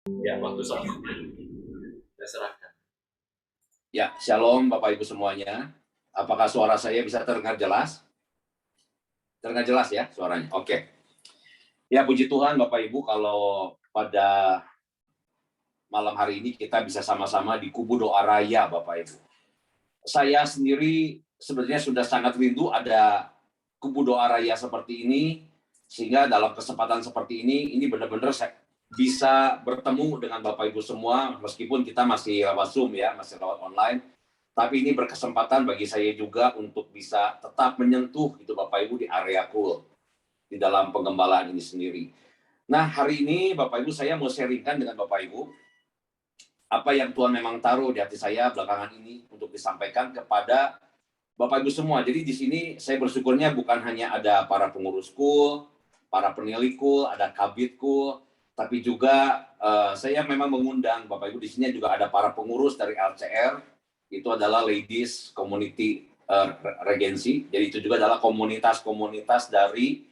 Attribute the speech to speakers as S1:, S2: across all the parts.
S1: Ya, waktu sholat saya serahkan.
S2: Ya, shalom Bapak Ibu semuanya. Apakah suara saya bisa terdengar jelas? Terdengar jelas ya suaranya? Oke. Ya, puji Tuhan Bapak Ibu kalau pada malam hari ini kita bisa sama-sama di kubu doa raya Bapak Ibu. Saya sendiri sebenarnya sudah sangat rindu ada kubu doa raya seperti ini, sehingga dalam kesempatan seperti ini benar-benar saya bisa bertemu dengan Bapak Ibu semua, meskipun kita masih lewat Zoom ya, masih lewat online, tapi ini berkesempatan bagi saya juga untuk bisa tetap menyentuh itu Bapak Ibu di area cool, di dalam penggembalaan ini sendiri. Nah, hari ini Bapak Ibu saya mau sharingkan dengan Bapak Ibu apa yang Tuhan memang taruh di hati saya belakangan ini untuk disampaikan kepada Bapak Ibu semua. Jadi di sini saya bersyukurnya bukan hanya ada para pengurusku, para penilaiku, ada kabitku, tapi juga saya memang mengundang Bapak Ibu di sini juga ada para pengurus dari LCR, itu adalah Ladies Community Regency. Jadi itu juga adalah komunitas-komunitas dari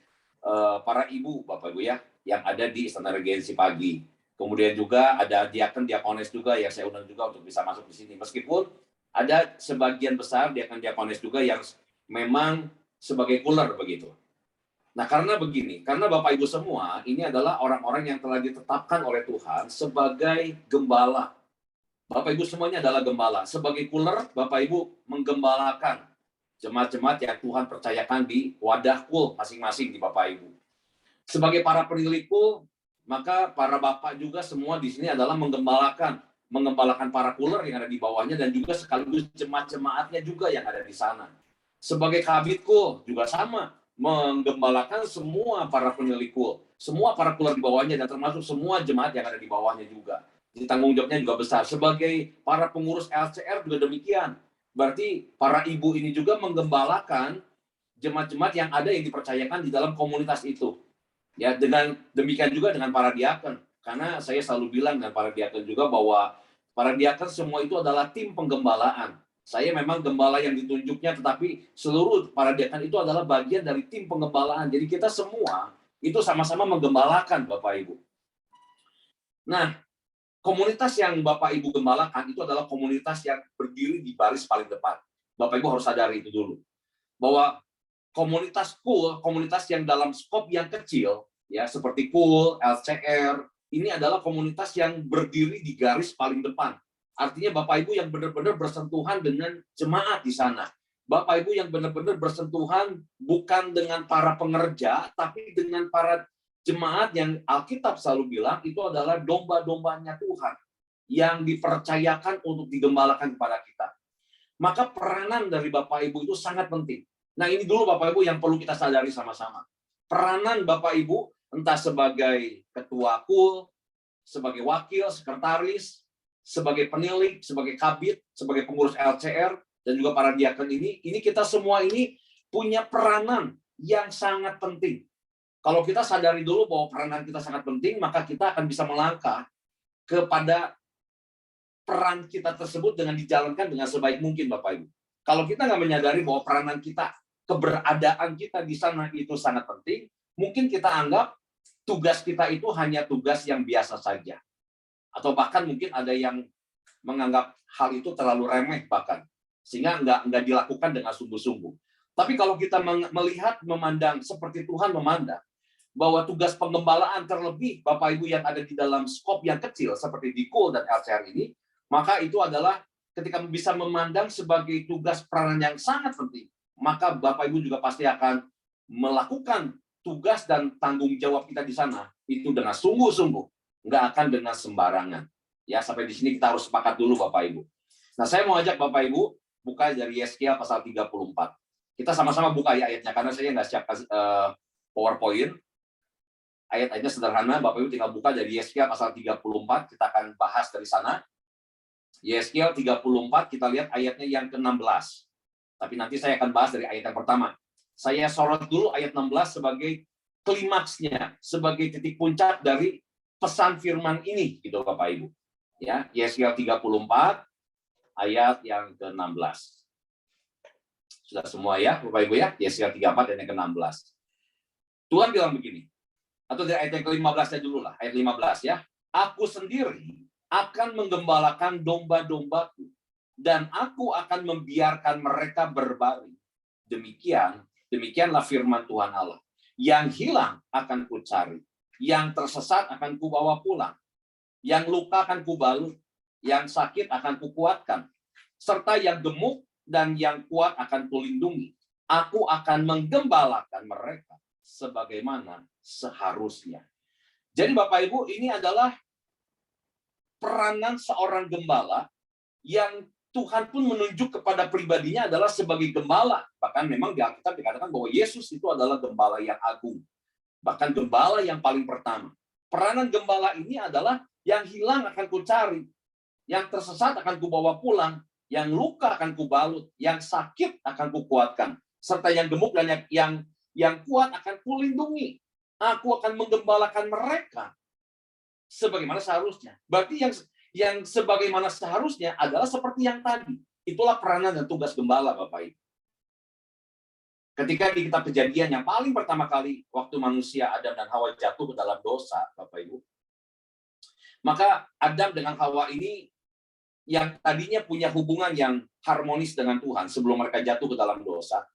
S2: para ibu Bapak Ibu ya, yang ada di Istana Regency pagi. Kemudian juga ada diakones juga yang saya undang juga untuk bisa masuk di sini. Meskipun ada sebagian besar diakones juga yang memang sebagai cooler begitu. Nah, karena begini, karena Bapak Ibu semua ini adalah orang-orang yang telah ditetapkan oleh Tuhan sebagai gembala. Bapak Ibu semuanya adalah gembala. Sebagai cooler, Bapak Ibu menggembalakan jemaat-jemaat yang Tuhan percayakan di wadah kul masing-masing di Bapak Ibu. Sebagai para penilaiku, maka para bapak juga semua di sini adalah menggembalakan para cooler yang ada di bawahnya dan juga sekaligus jemaat-jemaatnya juga yang ada di sana. Sebagai kabitku juga sama, menggembalakan semua para penilaiku, semua para cooler di bawahnya dan termasuk semua jemaat yang ada di bawahnya juga. Jadi tanggung jawabnya juga besar. Sebagai para pengurus LCR juga demikian. Berarti para ibu ini juga menggembalakan jemaat-jemaat yang ada yang dipercayakan di dalam komunitas itu. Ya, dengan demikian juga dengan para diakon. Karena saya selalu bilang dengan para diakon juga bahwa para diakon semua itu adalah tim penggembalaan. Saya memang gembala yang ditunjuknya, tetapi seluruh para diakon itu adalah bagian dari tim penggembalaan. Jadi kita semua itu sama-sama menggembalakan Bapak Ibu. Nah, komunitas yang Bapak Ibu gembalakan itu adalah komunitas yang berdiri di baris paling depan. Bapak Ibu harus sadari itu dulu. Bahwa komunitas cool, komunitas yang dalam skop yang kecil, ya seperti cool, LCR, ini adalah komunitas yang berdiri di garis paling depan. Artinya Bapak Ibu yang benar-benar bersentuhan dengan jemaat di sana. Bapak Ibu yang benar-benar bersentuhan bukan dengan para pengerja, tapi dengan para jemaat yang Alkitab selalu bilang itu adalah domba-dombanya Tuhan yang dipercayakan untuk digembalakan kepada kita. Maka peranan dari Bapak Ibu itu sangat penting. Nah, ini dulu Bapak Ibu yang perlu kita sadari sama-sama. Peranan Bapak Ibu, entah sebagai ketua KUL, sebagai wakil, sekretaris, sebagai penilik, sebagai kabit, sebagai pengurus LCR, dan juga para diakon ini kita semua ini punya peranan yang sangat penting. Kalau kita sadari dulu bahwa peranan kita sangat penting, maka kita akan bisa melangkah kepada peran kita tersebut dengan dijalankan dengan sebaik mungkin, Bapak Ibu. Kalau kita nggak menyadari bahwa peranan kita, keberadaan kita di sana itu sangat penting, mungkin kita anggap tugas kita itu hanya tugas yang biasa saja. Atau bahkan mungkin ada yang menganggap hal itu terlalu remeh bahkan. Sehingga nggak dilakukan dengan sungguh-sungguh. Tapi kalau kita melihat, memandang seperti Tuhan memandang, bahwa tugas penggembalaan terlebih Bapak Ibu yang ada di dalam skop yang kecil seperti di KUL dan LCR ini, maka itu adalah ketika bisa memandang sebagai tugas peranan yang sangat penting, maka Bapak Ibu juga pasti akan melakukan tugas dan tanggung jawab kita di sana itu dengan sungguh-sungguh, nggak akan dengan sembarangan. Ya, sampai di sini kita harus sepakat dulu Bapak Ibu. Nah, saya mau ajak Bapak Ibu buka dari Yeskiel pasal 34. Kita sama-sama buka ya ayatnya, karena saya nggak siapkan PowerPoint. Ayat-ayatnya sederhana, Bapak Ibu tinggal buka dari Yeskiel pasal 34, kita akan bahas dari sana. Yeskiel 34, kita lihat ayatnya yang ke-16. Tapi nanti saya akan bahas dari ayat yang pertama. Saya sorot dulu ayat 16 sebagai klimaksnya, sebagai titik puncak dari pesan firman ini, gitu Bapak Ibu. Ya, Yeskiel 34, ayat yang ke-16. Sudah semua ya, Bapak Ibu ya? Yeskiel 34 ayat yang ke-16. Tuhan bilang begini, atau dari ayat yang ke-15 dulu lah, ayat 15 ya. Aku sendiri akan menggembalakan domba-dombaku, dan aku akan membiarkan mereka berbaring. Demikianlah firman Tuhan Allah. Yang hilang akan kucari, yang tersesat akan kubawa pulang, yang luka akan kubalut, yang sakit akan kukuatkan, serta yang gemuk dan yang kuat akan kulindungi. Aku akan menggembalakan mereka sebagaimana seharusnya. Jadi Bapak Ibu, ini adalah peranan seorang gembala yang Tuhan pun menunjuk kepada pribadinya adalah sebagai gembala. Bahkan memang di Alkitab dikatakan bahwa Yesus itu adalah gembala yang agung. Bahkan gembala yang paling pertama. Peranan gembala ini adalah yang hilang akan kucari, yang tersesat akan kubawa pulang, yang luka akan kubalut, yang sakit akan kukuatkan, serta yang gemuk dan yang kuat akan kulindungi. Aku akan menggembalakan mereka sebagaimana seharusnya. Berarti yang sebagaimana seharusnya adalah seperti yang tadi. Itulah peranan dan tugas gembala, Bapak Ibu. Ketika di kitab Kejadian yang paling pertama kali waktu manusia Adam dan Hawa jatuh ke dalam dosa, Bapak Ibu, maka Adam dengan Hawa ini yang tadinya punya hubungan yang harmonis dengan Tuhan sebelum mereka jatuh ke dalam dosa,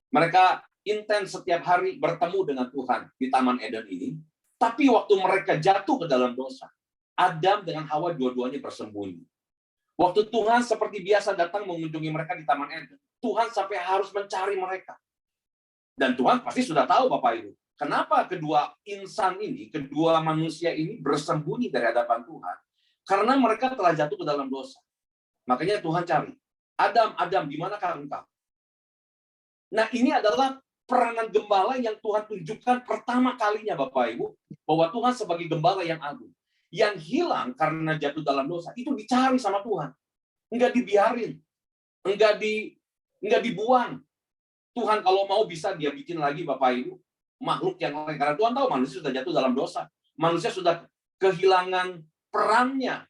S2: mereka intens setiap hari bertemu dengan Tuhan di Taman Eden ini. Tapi waktu mereka jatuh ke dalam dosa, Adam dengan Hawa dua-duanya bersembunyi. Waktu Tuhan seperti biasa datang mengunjungi mereka di Taman Eden, Tuhan sampai harus mencari mereka. Dan Tuhan pasti sudah tahu, Bapak Ibu, kenapa kedua insan ini, kedua manusia ini bersembunyi dari hadapan Tuhan. Karena mereka telah jatuh ke dalam dosa. Makanya Tuhan cari, Adam, Adam, di manakah engkau? Nah, ini adalah peranan gembala yang Tuhan tunjukkan pertama kalinya, Bapak Ibu, bahwa Tuhan sebagai gembala yang agung. Yang hilang karena jatuh dalam dosa, itu dicari sama Tuhan. Enggak dibiarin. Enggak dibuang. Tuhan kalau mau bisa dia bikin lagi, Bapak Ibu, makhluk yang lain. Karena Tuhan tahu manusia sudah jatuh dalam dosa. Manusia sudah kehilangan perannya,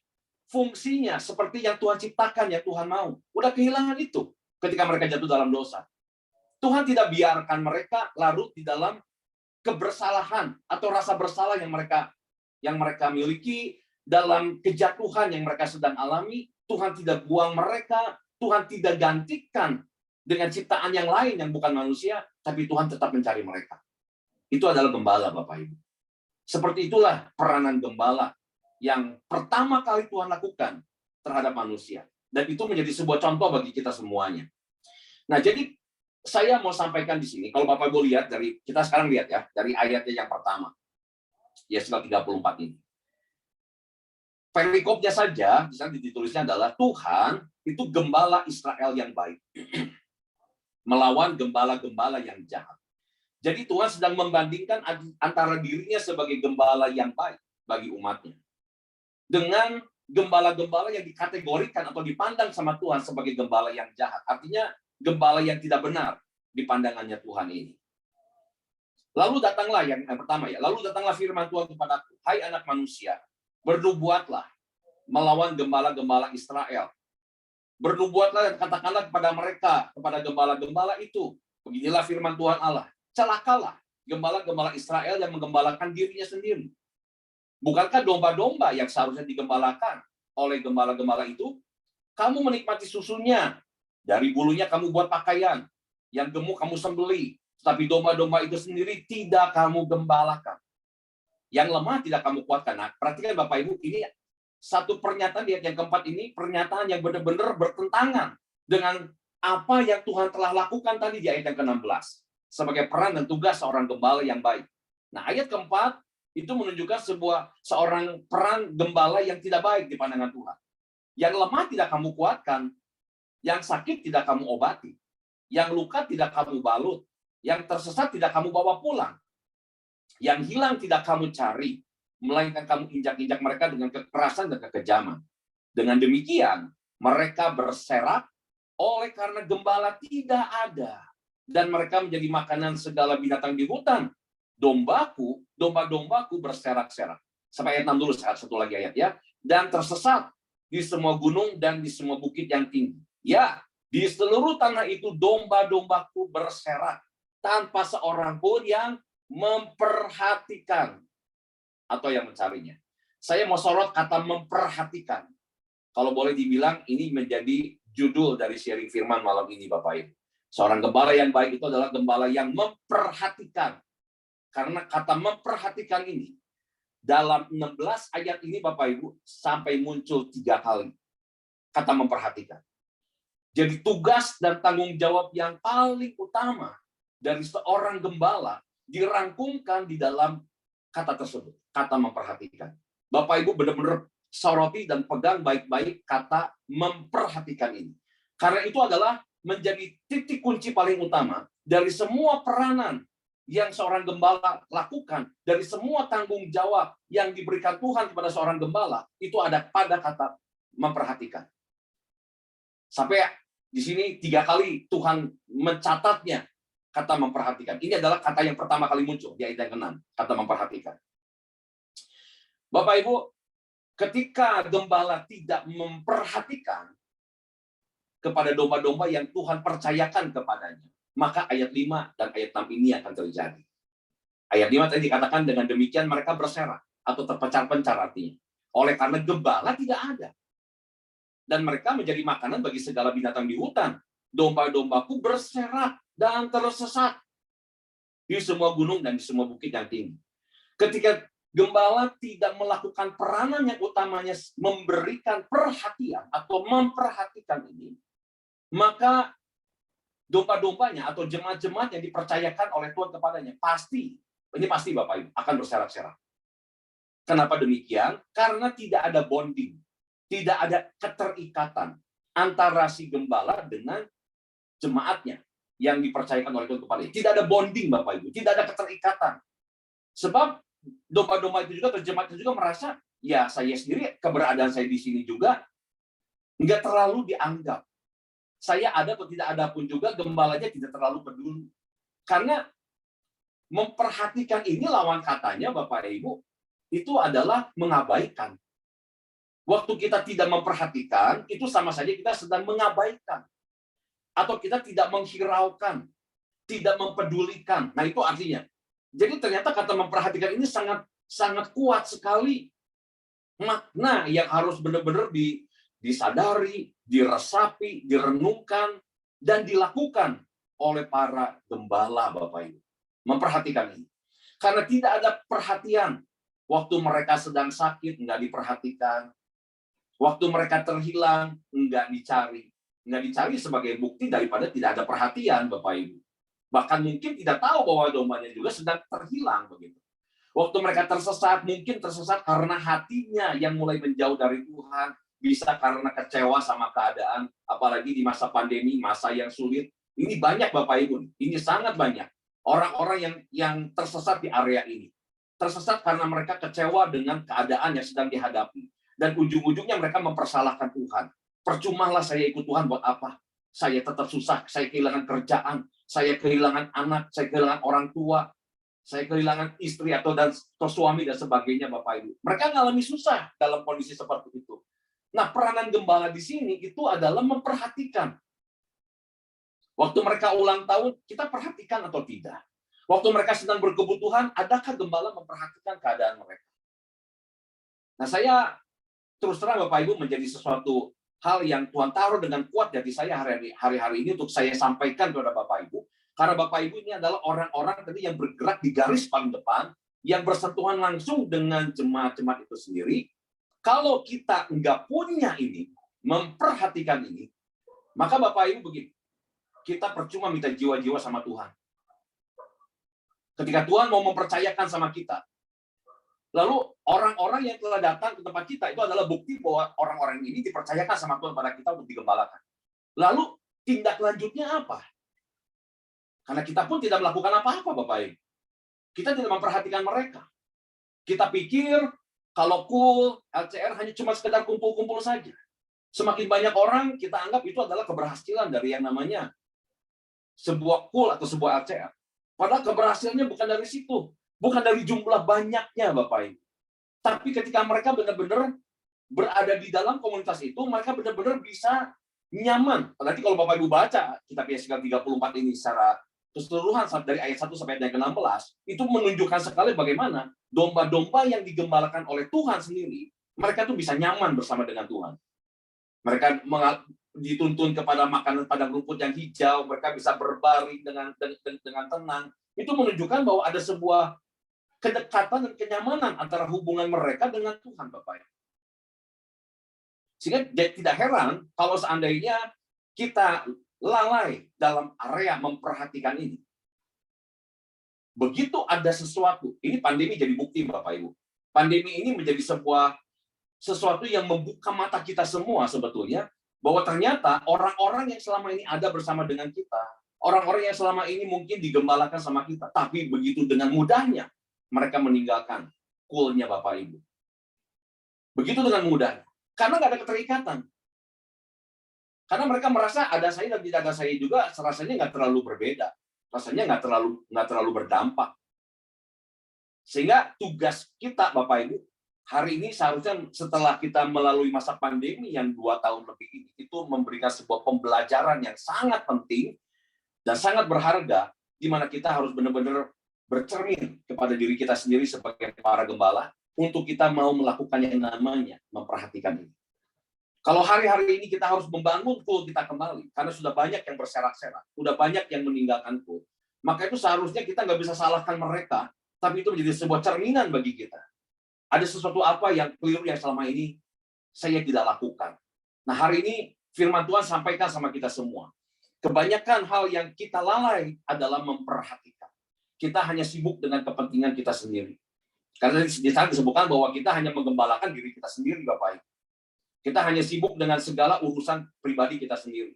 S2: fungsinya, seperti yang Tuhan ciptakan, yang Tuhan mau. Udah kehilangan itu ketika mereka jatuh dalam dosa. Tuhan tidak biarkan mereka larut di dalam kebersalahan atau rasa bersalah yang mereka miliki, dalam kejatuhan yang mereka sedang alami. Tuhan tidak buang mereka, Tuhan tidak gantikan dengan ciptaan yang lain yang bukan manusia, tapi Tuhan tetap mencari mereka. Itu adalah gembala, Bapak Ibu. Seperti itulah peranan gembala yang pertama kali Tuhan lakukan terhadap manusia. Dan itu menjadi sebuah contoh bagi kita semuanya. Nah, jadi saya mau sampaikan di sini, kalau Bapak Ibu lihat, kita sekarang lihat ya, dari ayatnya yang pertama. Yesaya 34 ini. Perikopnya saja, di sana ditulisnya adalah Tuhan itu gembala Israel yang baik. Melawan gembala-gembala yang jahat. Jadi Tuhan sedang membandingkan antara dirinya sebagai gembala yang baik bagi umatnya dengan gembala-gembala yang dikategorikan atau dipandang sama Tuhan sebagai gembala yang jahat. Artinya gembala yang tidak benar di pandangannya Tuhan ini. Lalu datanglah yang pertama ya. Lalu datanglah firman Tuhan kepadaku, hai anak manusia, bernubuatlah melawan gembala-gembala Israel. Bernubuatlah dan katakanlah kepada mereka, kepada gembala-gembala itu, beginilah firman Tuhan Allah, celakalah gembala-gembala Israel yang menggembalakan dirinya sendiri. Bukankah domba-domba yang seharusnya digembalakan oleh gembala-gembala itu? Kamu menikmati susunya, dari bulunya kamu buat pakaian, yang gemuk kamu sembelih, tapi domba-domba itu sendiri tidak kamu gembalakan. Yang lemah tidak kamu kuatkan. Nah, perhatikan Bapak Ibu, ini satu pernyataan di ayat yang keempat ini, pernyataan yang benar-benar bertentangan dengan apa yang Tuhan telah lakukan tadi di ayat yang ke-16. Sebagai peran dan tugas seorang gembala yang baik. Nah, ayat keempat itu menunjukkan seorang peran gembala yang tidak baik di pandangan Tuhan. Yang lemah tidak kamu kuatkan, yang sakit tidak kamu obati, yang luka tidak kamu balut, yang tersesat tidak kamu bawa pulang, yang hilang tidak kamu cari, melainkan kamu injak-injak mereka dengan kekerasan dan kekejaman. Dengan demikian, mereka berserak oleh karena gembala tidak ada, dan mereka menjadi makanan segala binatang di hutan. Domba-dombaku berserak-serak. Sampai ayat 6 dulu, satu lagi ayat ya. Dan tersesat di semua gunung dan di semua bukit yang tinggi. Ya, di seluruh tanah itu domba-dombaku berserak tanpa seorang pun yang memperhatikan atau yang mencarinya. Saya mau sorot kata memperhatikan. Kalau boleh dibilang, ini menjadi judul dari sharing firman malam ini, Bapak Ibu. Seorang gembala yang baik itu adalah gembala yang memperhatikan. Karena kata memperhatikan ini, dalam 16 ayat ini, Bapak Ibu, sampai muncul 3 kali. Kata memperhatikan. Jadi tugas dan tanggung jawab yang paling utama dari seorang gembala dirangkumkan di dalam kata tersebut. Kata memperhatikan. Bapak Ibu benar-benar soroti dan pegang baik-baik kata memperhatikan ini. Karena itu adalah menjadi titik kunci paling utama dari semua peranan yang seorang gembala lakukan, dari semua tanggung jawab yang diberikan Tuhan kepada seorang gembala, itu ada pada kata memperhatikan. Sampai di sini 3 kali Tuhan mencatatnya kata memperhatikan. Ini adalah kata yang pertama kali muncul di ayat yang ke-6, kata memperhatikan. Bapak Ibu, ketika gembala tidak memperhatikan kepada domba-domba yang Tuhan percayakan kepadanya, maka ayat 5 dan ayat 6 ini akan terjadi. Ayat 5 tadi dikatakan dengan demikian mereka berserak atau terpencar-pencar artinya. Oleh karena gembala tidak ada. Dan mereka menjadi makanan bagi segala binatang di hutan. Domba-dombaku berserak dan tersesat di semua gunung dan di semua bukit yang tinggi. Ketika gembala tidak melakukan peranan yang utamanya memberikan perhatian atau memperhatikan ini, maka domba-dombanya atau jemaat-jemaat yang dipercayakan oleh Tuhan kepadanya pasti Bapak Ibu akan berserak-serak. Kenapa demikian? Karena tidak ada bonding, tidak ada keterikatan antara si gembala dengan jemaatnya yang dipercayakan oleh Tuhan kepadanya. Tidak ada bonding, Bapak Ibu, tidak ada keterikatan. Sebab domba-domba itu juga, jemaat itu juga merasa, ya saya sendiri, keberadaan saya di sini juga nggak terlalu dianggap. Saya ada atau tidak ada pun juga, gembalanya tidak terlalu peduli. Karena memperhatikan ini lawan katanya, Bapak Ibu, itu adalah mengabaikan. Waktu kita tidak memperhatikan, itu sama saja kita sedang mengabaikan. Atau kita tidak menghiraukan, tidak mempedulikan. Nah, itu artinya. Jadi ternyata kata memperhatikan ini sangat kuat sekali makna yang harus benar-benar disadari, diresapi, direnungkan, dan dilakukan oleh para gembala, Bapak Ibu. Memperhatikan ini. Karena tidak ada perhatian. Waktu mereka sedang sakit, nggak diperhatikan. Waktu mereka terhilang, nggak dicari. Nggak dicari sebagai bukti daripada tidak ada perhatian, Bapak Ibu. Bahkan mungkin tidak tahu bahwa dombanya juga sedang terhilang, begitu. Waktu mereka tersesat, mungkin tersesat karena hatinya yang mulai menjauh dari Tuhan, bisa karena kecewa sama keadaan, apalagi di masa pandemi, masa yang sulit. Ini banyak, Bapak Ibu, ini sangat banyak orang-orang yang tersesat di area ini. Tersesat karena mereka kecewa dengan keadaan yang sedang dihadapi. Dan ujung-ujungnya mereka mempersalahkan Tuhan. Percumalah saya ikut Tuhan buat apa? Saya tetap susah, saya kehilangan kerjaan, saya kehilangan anak, saya kehilangan orang tua, saya kehilangan istri atau suami dan sebagainya, Bapak Ibu. Mereka mengalami susah dalam kondisi seperti itu. Nah, peranan gembala di sini itu adalah memperhatikan. Waktu mereka ulang tahun, kita perhatikan atau tidak? Waktu mereka sedang berkebutuhan, adakah gembala memperhatikan keadaan mereka? Nah, saya terus terang, Bapak Ibu, menjadi sesuatu hal yang Tuhan taruh dengan kuat dari saya hari-hari ini untuk saya sampaikan kepada Bapak Ibu. Karena Bapak Ibu ini adalah orang-orang tadi yang bergerak di garis paling depan, yang bersentuhan langsung dengan jemaat-jemaat itu sendiri. Kalau kita nggak punya ini, memperhatikan ini, maka Bapak Ibu begini, kita percuma minta jiwa-jiwa sama Tuhan. Ketika Tuhan mau mempercayakan sama kita, lalu orang-orang yang telah datang ke tempat kita itu adalah bukti bahwa orang-orang ini dipercayakan sama Tuhan pada kita untuk digembalakan. Lalu tindak lanjutnya apa? Karena kita pun tidak melakukan apa-apa, Bapak Ibu. Kita tidak memperhatikan mereka. Kita pikir kalau cool, LCR hanya cuma sekedar kumpul-kumpul saja. Semakin banyak orang, kita anggap itu adalah keberhasilan dari yang namanya sebuah cool atau sebuah LCR. Padahal keberhasilannya bukan dari situ. Bukan dari jumlah banyaknya, Bapak Ibu. Tapi ketika mereka benar-benar berada di dalam komunitas itu, mereka benar-benar bisa nyaman. Nanti kalau Bapak Ibu baca kitab Yesaya 34 ini secara keseluruhan dari ayat 1 sampai ayat ke-16 itu menunjukkan sekali bagaimana domba-domba yang digembalakan oleh Tuhan sendiri, mereka tuh bisa nyaman bersama dengan Tuhan. Mereka dituntun kepada makanan padang rumput yang hijau, mereka bisa berbaring dengan tenang. Itu menunjukkan bahwa ada sebuah kedekatan dan kenyamanan antara hubungan mereka dengan Tuhan, Bapak. Sehingga tidak heran kalau seandainya kita lalai dalam area memperhatikan ini. Begitu ada sesuatu, ini pandemi jadi bukti, Bapak Ibu. Pandemi ini menjadi sesuatu yang membuka mata kita semua sebetulnya, bahwa ternyata orang-orang yang selama ini ada bersama dengan kita, orang-orang yang selama ini mungkin digembalakan sama kita, tapi begitu dengan mudahnya mereka meninggalkan cool-nya Bapak Ibu. Begitu dengan mudahnya. Karena nggak ada keterikatan. Karena mereka merasa ada saya dan tidak ada saya juga rasanya nggak terlalu berbeda. Rasanya nggak terlalu berdampak. Sehingga tugas kita, Bapak Ibu, hari ini seharusnya setelah kita melalui masa pandemi yang 2 tahun lebih ini, itu memberikan sebuah pembelajaran yang sangat penting dan sangat berharga, di mana kita harus benar-benar bercermin kepada diri kita sendiri sebagai para gembala, untuk kita mau melakukan yang namanya memperhatikan ini. Kalau hari-hari ini kita harus membangun kul kita kembali, karena sudah banyak yang berserak-serak, sudah banyak yang meninggalkan kul, maka itu seharusnya kita nggak bisa salahkan mereka, tapi itu menjadi sebuah cerminan bagi kita. Ada sesuatu apa yang keliru yang selama ini saya tidak lakukan. Nah, hari ini firman Tuhan sampaikan sama kita semua. Kebanyakan hal yang kita lalai adalah memperhatikan. Kita hanya sibuk dengan kepentingan kita sendiri. Karena di sana disebutkan bahwa kita hanya menggembalakan diri kita sendiri, Bapak Ibu. Kita hanya sibuk dengan segala urusan pribadi kita sendiri.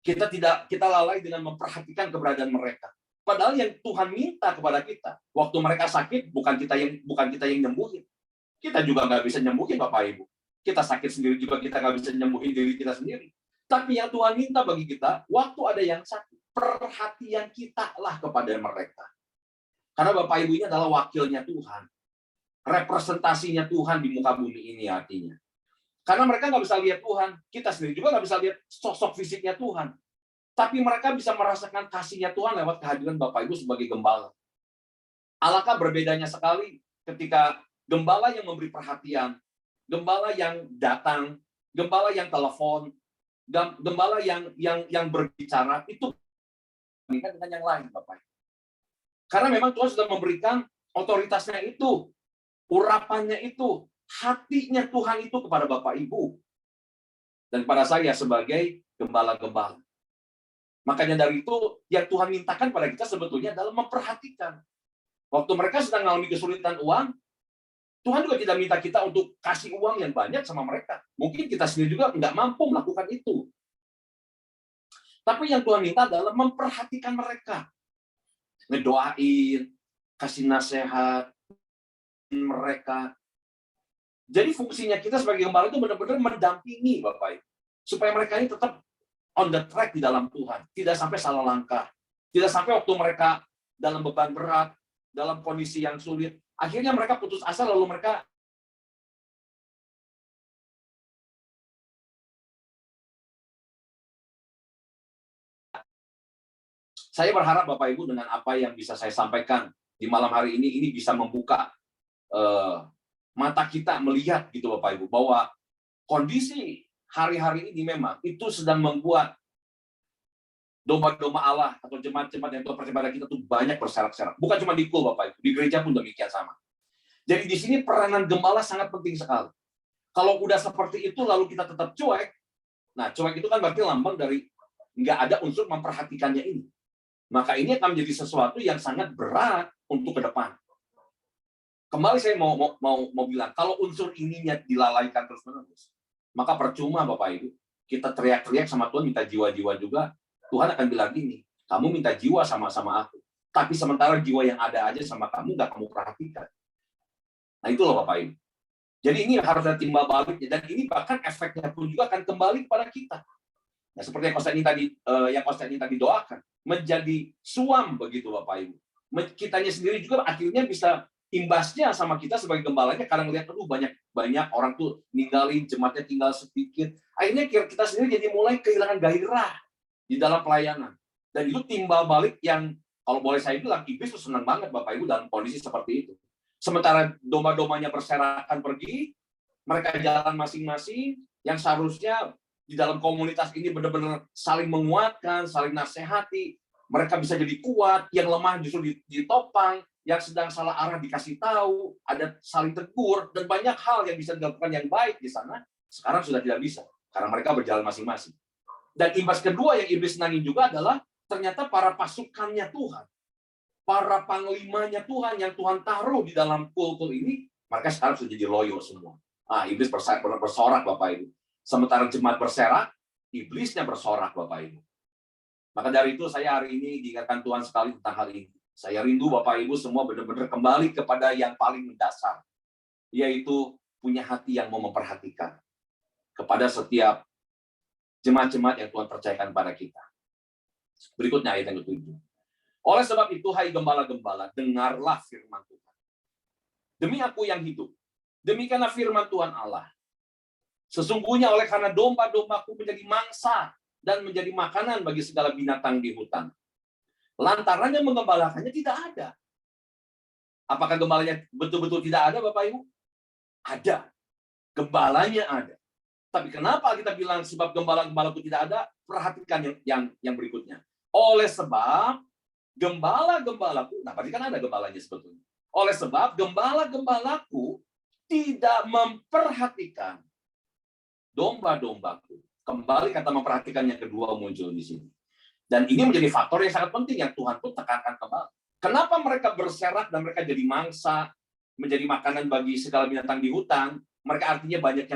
S2: Kita lalai dengan memperhatikan keberadaan mereka. Padahal yang Tuhan minta kepada kita, waktu mereka sakit, bukan kita yang nyembuhin. Kita juga nggak bisa nyembuhin, Bapak Ibu. Kita sakit sendiri juga kita nggak bisa nyembuhin diri kita sendiri. Tapi yang Tuhan minta bagi kita, waktu ada yang sakit, perhatian kita lah kepada mereka. Karena Bapak Ibu ini adalah wakilnya Tuhan. Representasinya Tuhan di muka bumi ini artinya. Karena mereka nggak bisa lihat Tuhan. Kita sendiri juga nggak bisa lihat sosok fisiknya Tuhan. Tapi mereka bisa merasakan kasihnya Tuhan lewat kehadiran Bapak Ibu sebagai gembala. Alangkah berbedanya sekali ketika gembala yang memberi perhatian, gembala yang datang, gembala yang telepon, gembala yang berbicara, itu dengan yang lain, Bapak Ibu. Karena memang Tuhan sudah memberikan otoritasnya itu, urapannya itu, hatinya Tuhan itu kepada Bapak Ibu. Dan pada saya sebagai gembala-gembala. Makanya dari itu, yang Tuhan mintakan pada kita sebetulnya adalah memperhatikan. Waktu mereka sedang mengalami kesulitan uang, Tuhan juga tidak minta kita untuk kasih uang yang banyak sama mereka. Mungkin kita sendiri juga nggak mampu melakukan itu. Tapi yang Tuhan minta adalah memperhatikan mereka. Ngedoain, kasih nasihat mereka. Jadi fungsinya kita sebagai gembala itu benar-benar mendampingi Bapak Ibu. Supaya mereka ini tetap on the track di dalam Tuhan. Tidak sampai salah langkah. Tidak sampai waktu mereka dalam beban berat, dalam kondisi yang sulit, akhirnya mereka putus asa lalu mereka saya berharap Bapak Ibu dengan apa yang bisa saya sampaikan di malam hari ini bisa membuka mata kita melihat gitu Bapak Ibu bahwa kondisi hari-hari ini memang itu sedang membuat domba-domba Allah atau jemaat-jemaat yang Tuhan percaya pada kita tuh banyak berserak-serak. Bukan cuma di kul Bapak Ibu, di gereja pun demikian sama. Jadi di sini peranan gembala sangat penting sekali. Kalau udah seperti itu lalu kita tetap cuek, nah cuek itu kan berarti lambang dari nggak ada unsur memperhatikannya ini. Maka ini akan menjadi sesuatu yang sangat berat untuk ke depan. Kembali saya mau bilang, kalau unsur ininya dilalaikan terus-menerus, maka percuma Bapak Ibu. Kita teriak-teriak sama Tuhan, minta jiwa-jiwa juga, Tuhan akan bilang gini, kamu minta jiwa sama aku. Tapi sementara jiwa yang ada aja sama kamu, nggak kamu perhatikan. Nah itu loh Bapak Ibu. Jadi ini harus ada timbal baliknya. Dan ini bahkan efeknya pun juga akan kembali kepada kita. Nah seperti yang Konstantin tadi doakan. Menjadi suam begitu Bapak Ibu. Kitanya sendiri juga akhirnya bisa imbasnya sama kita sebagai gembalanya karena ngelihat banyak orang tuh ninggalin jemaatnya tinggal sedikit. Akhirnya kita sendiri jadi mulai kehilangan gairah di dalam pelayanan. Dan itu timbal balik yang, kalau boleh saya bilang, iblis itu senang banget Bapak Ibu dalam kondisi seperti itu. Sementara domba-dombanya berserakan pergi, mereka jalan masing-masing, yang seharusnya di dalam komunitas ini benar-benar saling menguatkan, saling nasihati, mereka bisa jadi kuat, yang lemah justru ditopang, yang sedang salah arah dikasih tahu, ada saling tegur, dan banyak hal yang bisa dilakukan yang baik di sana, sekarang sudah tidak bisa, karena mereka berjalan masing-masing. Dan imbas kedua yang iblis senangi juga adalah, ternyata para pasukannya Tuhan, para panglimanya Tuhan yang Tuhan taruh di dalam kultur ini, mereka sekarang sudah jadi loyo semua. Iblis bersorak Bapak Ibu. Sementara jemaat berserak, iblisnya bersorak Bapak Ibu. Maka dari itu saya hari ini diingatkan Tuhan sekali tentang hal ini. Saya rindu Bapak Ibu semua benar-benar kembali kepada yang paling mendasar, yaitu punya hati yang mau memperhatikan kepada setiap jemaat-jemaat yang Tuhan percayakan pada kita. Berikutnya ayat yang ke-7. Oleh sebab itu, hai gembala-gembala, dengarlah firman Tuhan. Demi aku yang hidup, demikianlah firman Tuhan Allah. Sesungguhnya oleh karena domba-dombaku menjadi mangsa dan menjadi makanan bagi segala binatang di hutan, lantarannya menggembalakannya tidak ada. Apakah gembalanya betul-betul tidak ada, Bapak Ibu? Ada. Gembalanya ada. Tapi kenapa kita bilang sebab gembala-gembalaku tidak ada? Perhatikan yang berikutnya. Oleh sebab gembala-gembalaku, nah berarti kan ada gembalanya sebetulnya. Oleh sebab gembala-gembalaku tidak memperhatikan domba-dombaku. Kembali kata memperhatikan yang kedua muncul di sini. Dan ini menjadi faktor yang sangat penting yang Tuhan pun tekankan kembali. Kenapa mereka berserak dan mereka jadi mangsa, menjadi makanan bagi segala binatang di hutan? Mereka artinya banyak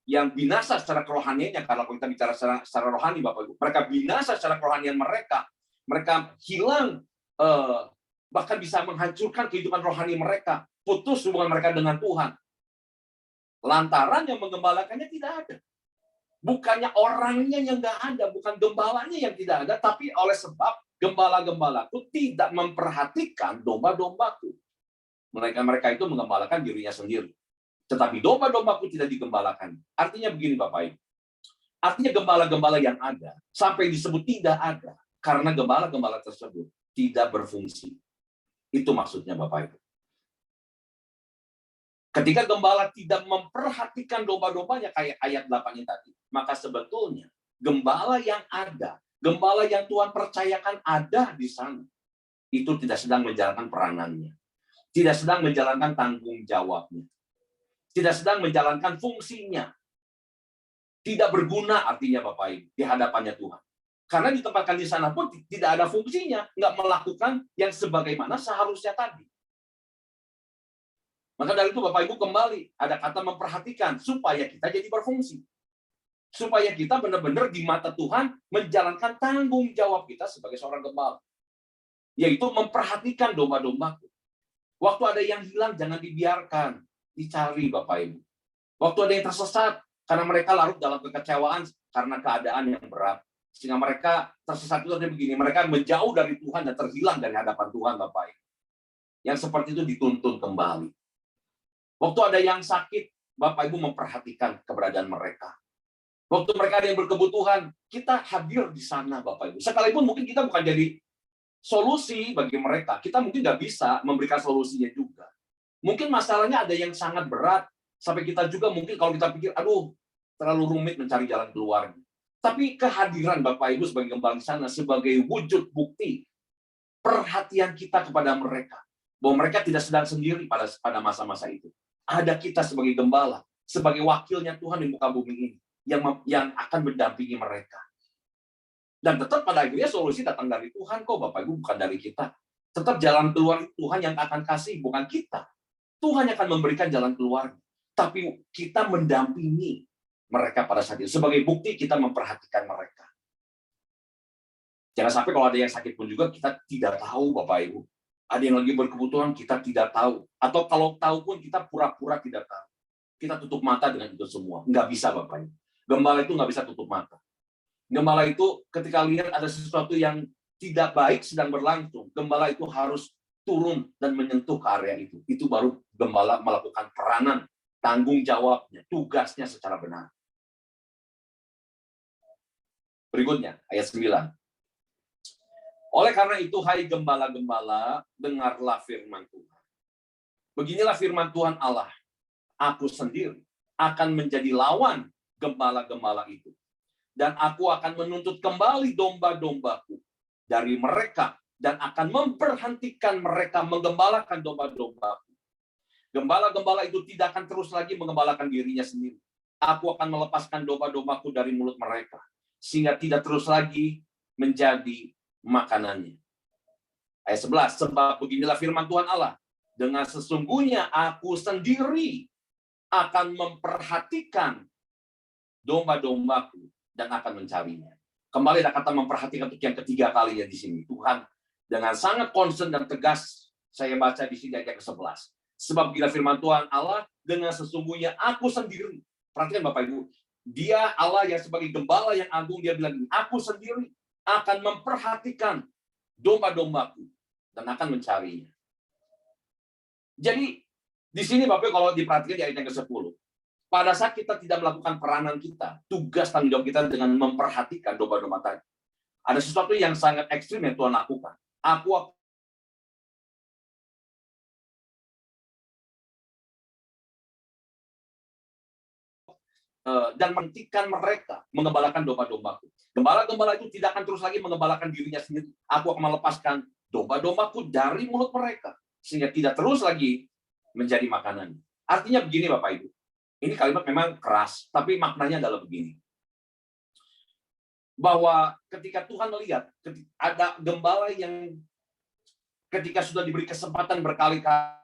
S2: yang binasa secara kerohaniannya. Kalau kita bicara secara rohani, Bapak Ibu, mereka binasa secara kerohanian mereka. Mereka hilang, bahkan bisa menghancurkan kehidupan rohani mereka. Putus hubungan mereka dengan Tuhan. Lantaran yang menggembalakannya tidak ada. Bukannya orangnya yang nggak ada, bukan gembalanya yang tidak ada, tapi oleh sebab gembala-gembalaku tidak memperhatikan domba-dombaku. Mereka itu menggembalakan dirinya sendiri. Tetapi domba-dombaku tidak digembalakan. Artinya begini Bapak Ibu. Artinya gembala-gembala yang ada, sampai disebut tidak ada, karena gembala-gembala tersebut tidak berfungsi. Itu maksudnya Bapak Ibu. Ketika gembala tidak memperhatikan domba-dombanya kayak ayat 8-nya tadi, maka sebetulnya gembala yang ada, gembala yang Tuhan percayakan ada di sana, itu tidak sedang menjalankan peranannya. Tidak sedang menjalankan tanggung jawabnya. Tidak sedang menjalankan fungsinya. Tidak berguna artinya Bapak Ibu di hadapannya Tuhan. Karena ditempatkan di sana pun tidak ada fungsinya, nggak melakukan yang sebagaimana seharusnya tadi. Maka dari itu Bapak Ibu kembali, ada kata memperhatikan, supaya kita jadi berfungsi. Supaya kita benar-benar di mata Tuhan menjalankan tanggung jawab kita sebagai seorang gembala. Yaitu memperhatikan domba-dombaku. Waktu ada yang hilang, jangan dibiarkan. Dicari Bapak Ibu. Waktu ada yang tersesat, karena mereka larut dalam kekecewaan karena keadaan yang berat. Sehingga mereka tersesat itu artinya begini, mereka menjauh dari Tuhan dan terhilang dari hadapan Tuhan Bapak Ibu. Yang seperti itu dituntun kembali. Waktu ada yang sakit, Bapak Ibu memperhatikan keberadaan mereka. Waktu mereka ada yang berkebutuhan, kita hadir di sana Bapak Ibu. Sekalipun mungkin kita bukan jadi solusi bagi mereka, kita mungkin nggak bisa memberikan solusinya juga. Mungkin masalahnya ada yang sangat berat, sampai kita juga mungkin kalau kita pikir, aduh, terlalu rumit mencari jalan keluarnya. Tapi kehadiran Bapak Ibu sebagai gembala di sana, sebagai wujud bukti perhatian kita kepada mereka. Bahwa mereka tidak sedang sendiri pada masa-masa itu. Ada kita sebagai gembala, sebagai wakilnya Tuhan di muka bumi ini, yang akan mendampingi mereka. Dan tetap pada akhirnya solusi datang dari Tuhan kok Bapak Ibu, bukan dari kita. Tetap jalan keluar Tuhan yang akan kasih, bukan kita. Tuhan yang akan memberikan jalan keluar. Tapi kita mendampingi mereka pada saat itu. Sebagai bukti kita memperhatikan mereka. Jangan sampai kalau ada yang sakit pun juga kita tidak tahu Bapak Ibu. Ada yang lagi berkebutuhan, kita tidak tahu. Atau kalau tahu pun kita pura-pura tidak tahu. Kita tutup mata dengan itu semua. Nggak bisa Bapak Ibu. Gembala itu nggak bisa tutup mata. Gembala itu ketika lihat ada sesuatu yang tidak baik sedang berlangsung, gembala itu harus turun dan menyentuh ke area itu. Itu baru gembala melakukan peranan, tanggung jawabnya, tugasnya secara benar. Berikutnya, ayat 9. Oleh karena itu, hai gembala-gembala, dengarlah firman Tuhan. Beginilah firman Tuhan Allah. Aku sendiri akan menjadi lawan gembala-gembala itu. Dan aku akan menuntut kembali domba-dombaku dari mereka dan akan memberhentikan mereka menggembalakan domba-dombaku. Gembala-gembala itu tidak akan terus lagi menggembalakan dirinya sendiri. Aku akan melepaskan domba-dombaku dari mulut mereka, sehingga tidak terus lagi menjadi makanannya. Ayat 11, sebab beginilah firman Tuhan Allah, dengan sesungguhnya aku sendiri akan memperhatikan domba-dombaku dan akan mencarinya. Kembali ada kata memperhatikan untuk yang ketiga kali ya di sini. Tuhan dengan sangat concern dan tegas, saya baca di sini ayat ke-11. Sebab bila firman Tuhan Allah, dengan sesungguhnya aku sendiri. Perhatikan Bapak Ibu, dia Allah yang sebagai gembala yang agung, dia bilang, aku sendiri akan memperhatikan domba-dombaku dan akan mencarinya. Jadi, di sini Bapak Ibu, kalau diperhatikan di ayat yang ke-10, pada saat kita tidak melakukan peranan kita, tugas tanggung jawab kita dengan memperhatikan domba-domba tadi. Ada sesuatu yang sangat ekstrim yang Tuhan lakukan. Aku dan menghentikan mereka mengembalakan domba-dombaku. Gembala-gembala itu tidak akan terus lagi mengembalakan dirinya sendiri. Aku akan melepaskan domba-dombaku dari mulut mereka, sehingga tidak terus lagi menjadi makanan. Artinya begini Bapak Ibu, ini kalimat memang keras, tapi maknanya adalah begini. Bahwa ketika Tuhan melihat, ada gembala yang ketika sudah diberi kesempatan berkali-kali,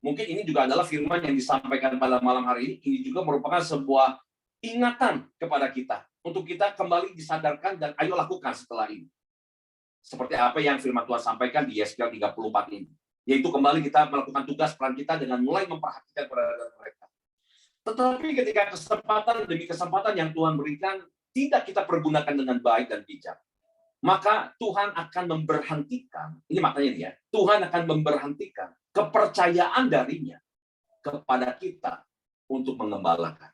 S2: mungkin ini juga adalah firman yang disampaikan pada malam hari ini juga merupakan sebuah ingatan kepada kita, untuk kita kembali disadarkan dan ayo lakukan setelah ini. Seperti apa yang firman Tuhan sampaikan di Yesaya 34 ini. Yaitu kembali kita melakukan tugas peran kita dengan mulai memperhatikan keberadaan mereka. Tetapi ketika kesempatan demi kesempatan yang Tuhan berikan, tidak kita pergunakan dengan baik dan bijak, maka Tuhan akan memberhentikan, ini maknanya ya, Tuhan akan memberhentikan kepercayaan darinya kepada kita untuk mengembalakan.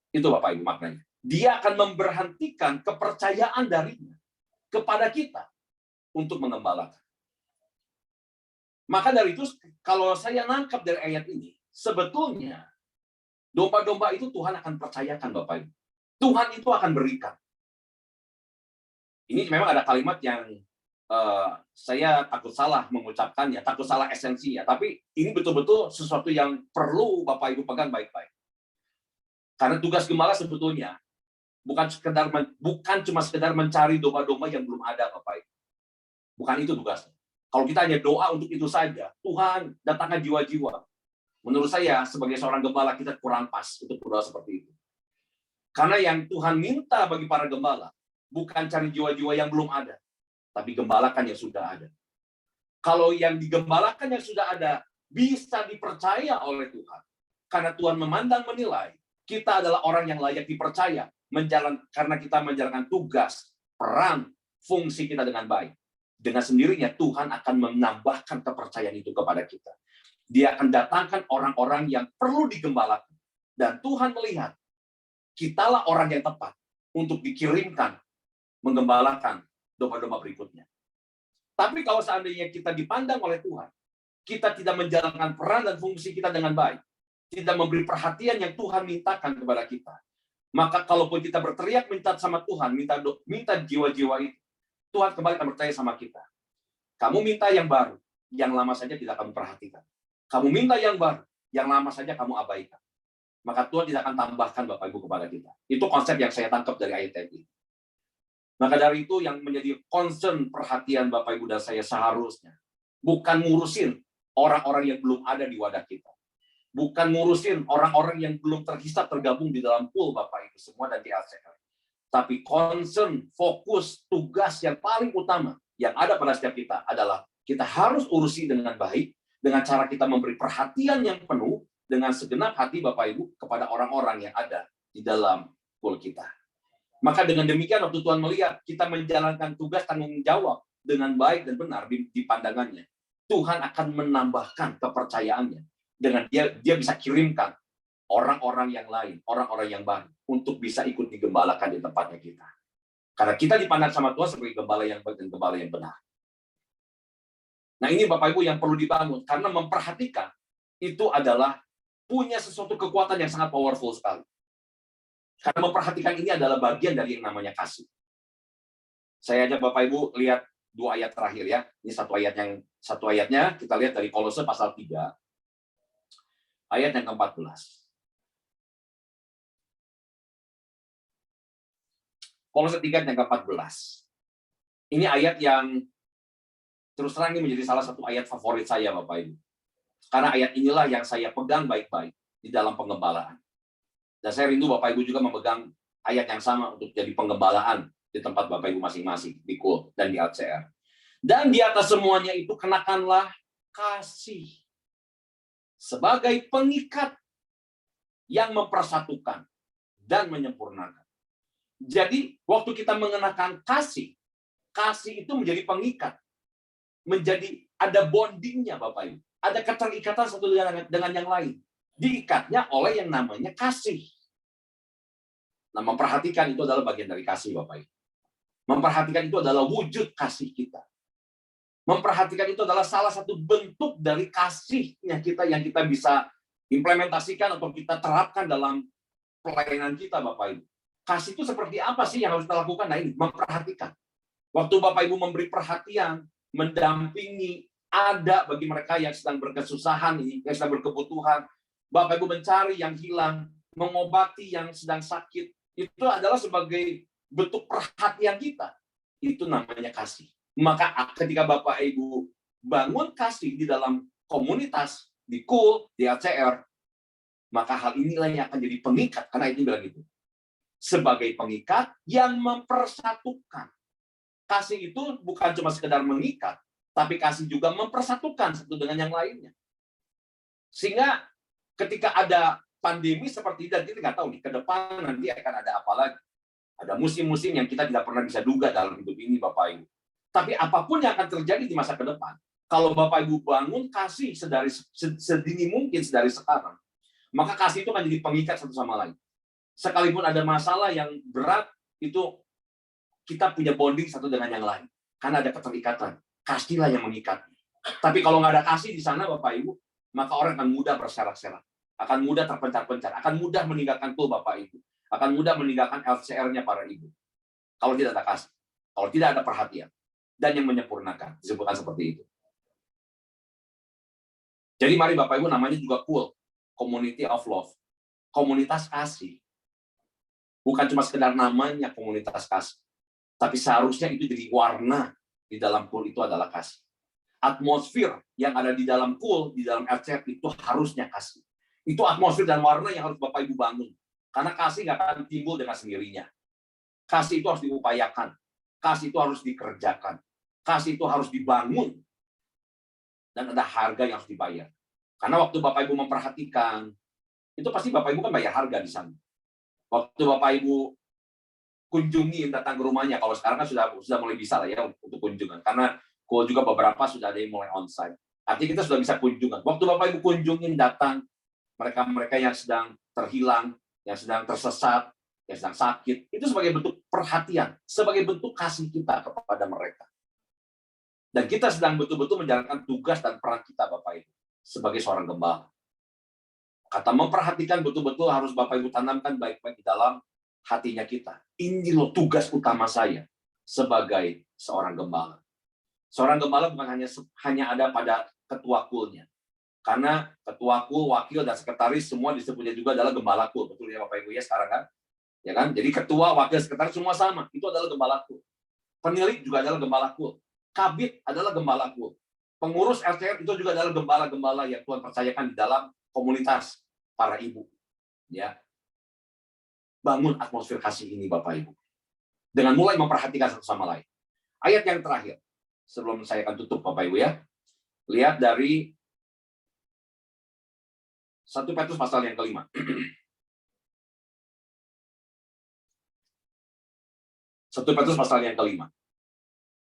S2: Itu Bapak Ibu maknanya. Dia akan memberhentikan kepercayaan darinya kepada kita untuk mengembalakan. Maka dari itu, kalau saya nangkap dari ayat ini, sebetulnya domba-domba itu Tuhan akan percayakan Bapak Ibu. Tuhan itu akan berikan. Ini memang ada kalimat yang saya takut salah mengucapkannya, takut salah esensinya. Tapi ini betul-betul sesuatu yang perlu Bapak Ibu pegang baik-baik. Karena tugas gembala sebetulnya bukan cuma sekedar mencari domba-domba yang belum ada Bapak Ibu. Bukan itu tugasnya. Kalau kita hanya doa untuk itu saja, Tuhan datangkan jiwa-jiwa. Menurut saya sebagai seorang gembala kita kurang pas untuk berdoa seperti itu. Karena yang Tuhan minta bagi para gembala bukan cari jiwa-jiwa yang belum ada, tapi gembalakan yang sudah ada. Kalau yang digembalakan yang sudah ada bisa dipercaya oleh Tuhan, karena Tuhan memandang menilai kita adalah orang yang layak dipercaya karena kita menjalankan tugas, peran, fungsi kita dengan baik. Dengan sendirinya Tuhan akan menambahkan kepercayaan itu kepada kita. Dia akan datangkan orang-orang yang perlu digembalakan. Dan Tuhan melihat kitalah orang yang tepat untuk dikirimkan menggembalakan domba-domba berikutnya. Tapi kalau seandainya kita dipandang oleh Tuhan, kita tidak menjalankan peran dan fungsi kita dengan baik, tidak memberi perhatian yang Tuhan mintakan kepada kita, maka kalaupun kita berteriak minta sama Tuhan, minta jiwa-jiwa itu, Tuhan kembali akan bertanya sama kita. Kamu minta yang baru, yang lama saja tidak kamu perhatikan. Kamu minta yang baru, yang lama saja kamu abaikan. Maka Tuhan tidak akan tambahkan Bapak Ibu kepada kita. Itu konsep yang saya tangkap dari ayat ini. Maka dari itu yang menjadi concern perhatian Bapak Ibu dan saya seharusnya bukan ngurusin orang-orang yang belum ada di wadah kita. Bukan ngurusin orang-orang yang belum terhisap tergabung di dalam pool Bapak Ibu semua dan di ACL. Tapi concern, fokus, tugas yang paling utama yang ada pada setiap kita adalah kita harus urusi dengan baik, dengan cara kita memberi perhatian yang penuh, dengan segenap hati Bapak Ibu kepada orang-orang yang ada di dalam pool kita. Maka dengan demikian waktu Tuhan melihat kita menjalankan tugas tanggung jawab dengan baik dan benar di pandangannya, Tuhan akan menambahkan kepercayaannya dengan dia bisa kirimkan orang-orang yang lain, orang-orang yang baru untuk bisa ikut digembalakan di tempatnya kita. Karena kita dipandang sama Tuhan sebagai gembala yang baik dan gembala yang benar. Nah, ini Bapak Ibu yang perlu dibangun, karena memperhatikan itu adalah punya sesuatu kekuatan yang sangat powerful sekali. Karena memperhatikan ini adalah bagian dari yang namanya kasih. Saya ajak Bapak Ibu lihat 2 ayat terakhir ya. Ini satu ayatnya kita lihat dari Kolose pasal 3 ayat yang ke-14. Kolose 3 ayat yang ke-14. Ini ayat yang terus terang ini menjadi salah satu ayat favorit saya Bapak Ibu. Karena ayat inilah yang saya pegang baik-baik di dalam pengembalaan. Dan saya rindu Bapak Ibu juga memegang ayat yang sama untuk jadi penggembalaan di tempat Bapak Ibu masing-masing, di KUL dan di LCR. Dan di atas semuanya itu kenakanlah kasih sebagai pengikat yang mempersatukan dan menyempurnakan. Jadi, waktu kita mengenakan kasih itu menjadi pengikat. Menjadi ada bondingnya Bapak Ibu. Ada keterikatan satu dengan yang lain. Diikatnya oleh yang namanya kasih. Nah, memperhatikan itu adalah bagian dari kasih Bapak Ibu. Memperhatikan itu adalah wujud kasih kita. Memperhatikan itu adalah salah satu bentuk dari kasihnya kita yang kita bisa implementasikan atau kita terapkan dalam pelayanan kita Bapak Ibu. Kasih itu seperti apa sih yang harus kita lakukan? Nah, ini memperhatikan. Waktu Bapak Ibu memberi perhatian, mendampingi, ada bagi mereka yang sedang berkesusahan, yang sedang berkebutuhan, Bapak Ibu mencari yang hilang, mengobati yang sedang sakit, itu adalah sebagai bentuk perhatian kita. Itu namanya kasih. Maka ketika Bapak Ibu bangun kasih di dalam komunitas, di KUL, di LCR, maka hal inilah yang akan jadi pengikat, karena itu bilang gitu. Sebagai pengikat yang mempersatukan. Kasih itu bukan cuma sekedar mengikat, tapi kasih juga mempersatukan satu dengan yang lainnya. Sehingga ketika ada pandemi seperti ini, dan kita nggak tahu nih, ke depan nanti akan ada apa lagi. Ada musim-musim yang kita tidak pernah bisa duga dalam hidup ini, Bapak Ibu. Tapi apapun yang akan terjadi di masa ke depan, kalau Bapak Ibu bangun kasih sedini mungkin dari sekarang, maka kasih itu akan jadi pengikat satu sama lain. Sekalipun ada masalah yang berat, itu kita punya bonding satu dengan yang lain. Karena ada keterikatan. Kasihlah yang mengikat. Tapi kalau nggak ada kasih di sana, Bapak Ibu, maka orang akan mudah berserak-serak. Akan mudah terpencar-pencar. Akan mudah meninggalkan KUL Bapak Ibu. Akan mudah meninggalkan LCR-nya para ibu. Kalau tidak ada kasih. Kalau tidak ada perhatian. Dan yang menyempurnakan. Disebutkan seperti itu. Jadi mari Bapak Ibu, namanya juga KUL. Community of Love. Komunitas kasih. Bukan cuma sekedar namanya komunitas kasih. Tapi seharusnya itu jadi warna di dalam KUL itu adalah kasih. Atmosfer yang ada di dalam KUL, di dalam LCR itu harusnya kasih. Itu atmosfer dan warna yang harus Bapak Ibu bangun. Karena kasih nggak akan timbul dengan sendirinya. Kasih itu harus diupayakan. Kasih itu harus dikerjakan. Kasih itu harus dibangun. Dan ada harga yang harus dibayar. Karena waktu Bapak Ibu memperhatikan, itu pasti Bapak Ibu kan bayar harga di sana. Waktu Bapak Ibu kunjungi, datang ke rumahnya. Kalau sekarang kan sudah mulai bisa lah ya untuk kunjungan. Karena kalau juga beberapa sudah ada yang mulai onsite. Artinya kita sudah bisa kunjungan. Waktu Bapak Ibu kunjungin, datang, mereka yang sedang terhilang, yang sedang tersesat, yang sedang sakit, itu sebagai bentuk perhatian, sebagai bentuk kasih kita kepada mereka. Dan kita sedang betul-betul menjalankan tugas dan peran kita, Bapak Ibu, sebagai seorang gembala. Kata memperhatikan betul-betul harus Bapak Ibu tanamkan baik-baik di dalam hatinya kita. Ini loh tugas utama saya sebagai seorang gembala. Seorang gembala bukan hanya ada pada ketua KUL-nya. Karena ketua KUL, wakil, dan sekretaris semua disebutnya juga adalah gembala KUL. Betul ya Bapak Ibu ya sekarang kan? Ya kan? Jadi ketua, wakil, sekretaris semua sama. Itu adalah gembala KUL. Penilik juga adalah gembala KUL. Kabid adalah gembala KUL. Pengurus LCR itu juga adalah gembala-gembala yang Tuhan percayakan di dalam komunitas para ibu. Ya. Bangun atmosfer kasih ini Bapak Ibu. Dengan mulai memperhatikan satu sama lain. Ayat yang terakhir. Sebelum saya akan tutup Bapak Ibu ya. Lihat dari 1 Petrus pasal yang kelima. 1 Petrus pasal yang kelima.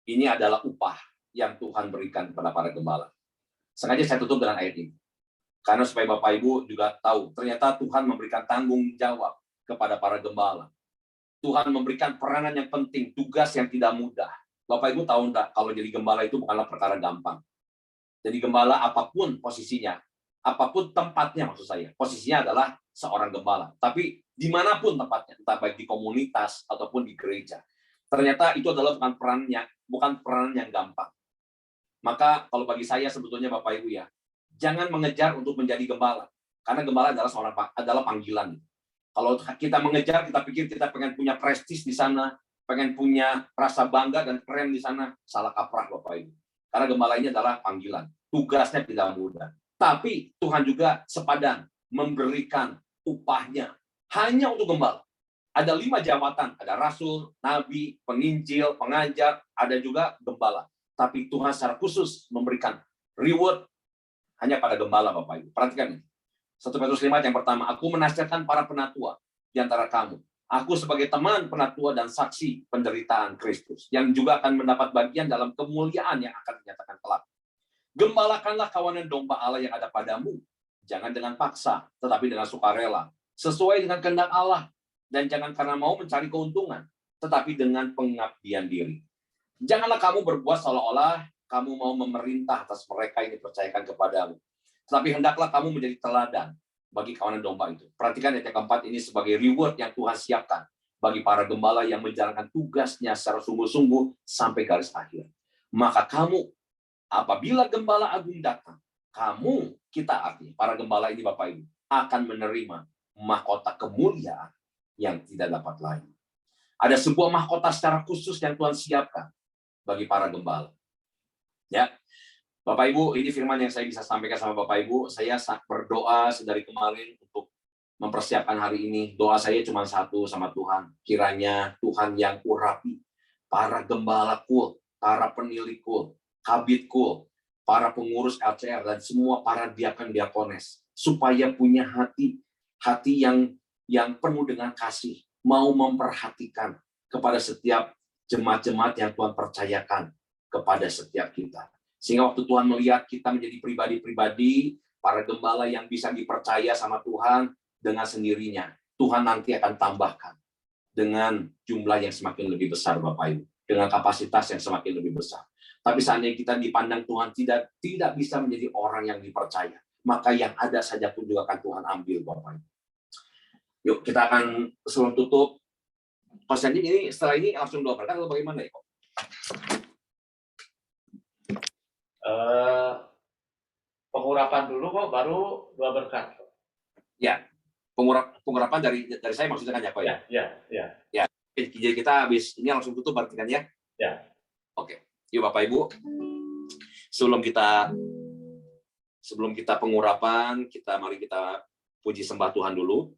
S2: Ini adalah upah yang Tuhan berikan kepada para gembala. Sengaja saya tutup dengan ayat ini. Karena supaya Bapak Ibu juga tahu, ternyata Tuhan memberikan tanggung jawab kepada para gembala. Tuhan memberikan peranan yang penting, tugas yang tidak mudah. Bapak Ibu tahu enggak, kalau jadi gembala itu bukanlah perkara gampang. Jadi gembala apapun posisinya, apapun tempatnya maksud saya, posisinya adalah seorang gembala. Tapi dimanapun tempatnya, entah baik di komunitas ataupun di gereja, ternyata itu adalah bukan peran yang gampang. Maka kalau bagi saya sebetulnya Bapak Ibu ya, jangan mengejar untuk menjadi gembala, karena gembala adalah panggilan. Kalau kita mengejar, kita pikir kita pengen punya prestis di sana, pengen punya rasa bangga dan keren di sana, salah kaprah Bapak Ibu. Karena gembala ini adalah panggilan, tugasnya tidak mudah. Tapi Tuhan juga sepadan memberikan upahnya hanya untuk gembala. Ada 5 jabatan, ada rasul, nabi, penginjil, pengajar, ada juga gembala. Tapi Tuhan secara khusus memberikan reward hanya pada gembala Bapak Ibu. Perhatikan ini. 1 Petrus 5 yang pertama, aku menasihatkan para penatua di antara kamu. Aku sebagai teman penatua dan saksi penderitaan Kristus, yang juga akan mendapat bagian dalam kemuliaan yang akan dinyatakan kelak. Gembalakanlah kawanan domba Allah yang ada padamu, jangan dengan paksa, tetapi dengan sukarela, sesuai dengan kehendak Allah, dan jangan karena mau mencari keuntungan, tetapi dengan pengabdian diri. Janganlah kamu berbuat seolah-olah kamu mau memerintah atas mereka yang dipercayakan kepadamu. Tetapi hendaklah kamu menjadi teladan bagi kawanan domba itu. Perhatikan ayat keempat ini sebagai reward yang Tuhan siapkan bagi para gembala yang menjalankan tugasnya secara sungguh-sungguh sampai garis akhir. Maka kamu, apabila gembala agung datang, kita artinya, para gembala ini Bapak Ibu, akan menerima mahkota kemuliaan yang tidak dapat lain. Ada sebuah mahkota secara khusus yang Tuhan siapkan bagi para gembala. Ya, Bapak Ibu, ini firman yang saya bisa sampaikan sama Bapak Ibu. Saya berdoa sedari kemarin untuk mempersiapkan hari ini. Doa saya cuma satu sama Tuhan. Kiranya Tuhan yang urapi para gembala kul, para penilik kul, kabit kul, para pengurus LCR, dan semua para diakon-diakones, supaya punya hati yang penuh dengan kasih, mau memperhatikan kepada setiap jemaat-jemaat yang Tuhan percayakan kepada setiap kita. Sehingga waktu Tuhan melihat kita menjadi pribadi-pribadi, para gembala yang bisa dipercaya sama Tuhan dengan sendirinya, Tuhan nanti akan tambahkan dengan jumlah yang semakin lebih besar Bapak Ibu, dengan kapasitas yang semakin lebih besar. Tapi seandainya kita dipandang Tuhan tidak bisa menjadi orang yang dipercaya, maka yang ada saja pun juga akan Tuhan ambil Bapak Ibu. Yuk kita akan sebelum tutup, Mas Janji ini setelah ini langsung doa berkat atau bagaimana ya kok?
S1: Pengurapan dulu kok, baru doa berkat.
S2: Ya, pengurapan dari saya maksudnya kan ya kok ya? Ya. Jadi kita habis ini langsung tutup berarti kan ya?
S1: Ya.
S2: Oke. Yuk Bapak Ibu, sebelum kita pengurapan, mari kita puji sembah Tuhan dulu.